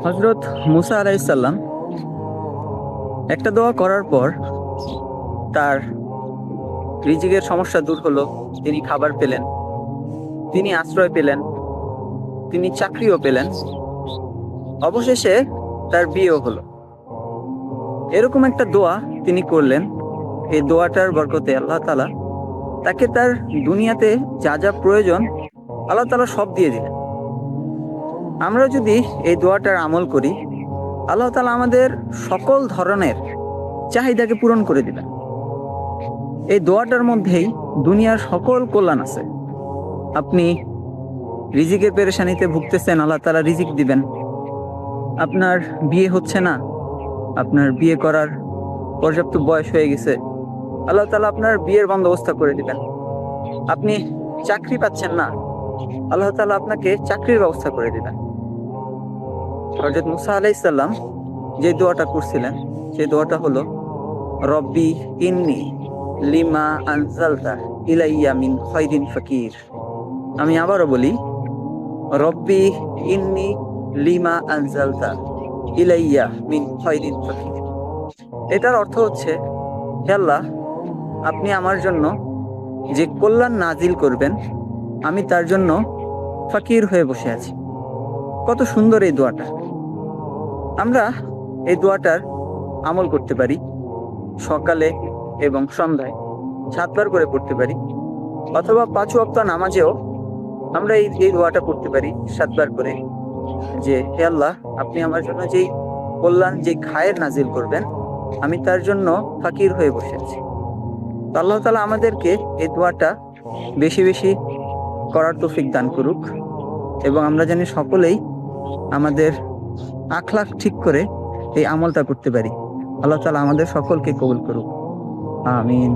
হজরত মুসা আলাইসাল্লাম একটা দোয়া করার পর তার রিজিকের সমস্যা দূর হলো, তিনি খাবার পেলেন, তিনি আশ্রয় পেলেন, তিনি চাকরিও পেলেন, অবশেষে তার বিয়েও হলো। এরকম একটা দোয়া তিনি করলেন। এই দোয়াটার বরকতে আল্লাহ তাআলা তাকে তার দুনিয়াতে যা যা প্রয়োজন আল্লাহ তাআলা সব দিয়ে দিলেন। আমরা যদি এই দোয়াটার আমল করি, আল্লাহ তাআলা আমাদের সকল ধরনের চাহিদাকে পূরণ করে দিবেন। এই দোয়াটার মধ্যেই দুনিয়ার সকল কল্যাণ আছে। আপনি রিজিকের পেরেশানিতে ভুগতেছেন, আল্লাহ তাআলা রিজিক দিবেন। আপনার বিয়ে হচ্ছে না, আপনার বিয়ে করার পর্যাপ্ত বয়স হয়ে গেছে, আল্লাহ তাআলা আপনার বিয়ের বন্দোবস্ত করে দিবেন। আপনি চাকরি পাচ্ছেন না, আল্লাহ তাআলা আপনাকে চাকরির ব্যবস্থা করে দিবেন। হযরত মুসা আলাইহিস সালাম যে দোয়াটা করছিলেন, সেই দোয়াটা হলো রব্বি ইন্নী লিমা আনজালতা ইলাইয়া মিন খায়রিন ফাকির। আমি আবারও বলি, রব্বি ইন্নী লিমা আনজালতা ইলাইয়া মিন খায়রিন ফাকির। এটার অর্থ হচ্ছে, হে আল্লাহ, আপনি আমার জন্য যে কল্যাণ নাজিল করবেন, আমি তার জন্য ফাকির হয়ে বসে আছি। কত সুন্দর এই দোয়াটা! আমরা এই দোয়াটার আমল করতে পারি। সকালে এবং সন্ধ্যায় 7 বার করে পড়তে পারি, অথবা 5 ওয়াক্ত নামাজেও আমরা এই দোয়াটা পড়তে পারি 7 বার করে, যে হে আল্লাহ, আপনি আমার জন্য যেই কল্যাণ, যে খায়ের নাজিল করবেন, আমি তার জন্য ফাকির হয়ে বসে আছি। তো আল্লাহ তাআলা আমাদেরকে এই দোয়াটা বেশি বেশি করার তৌফিক দান করুক, এবং আমরা জানি সকলেই আমাদের আখলাক ঠিক করে এই আমলটা করতে পারি। আল্লাহ তাআলা আমাদের সকলকে কবুল করুক। আমিন।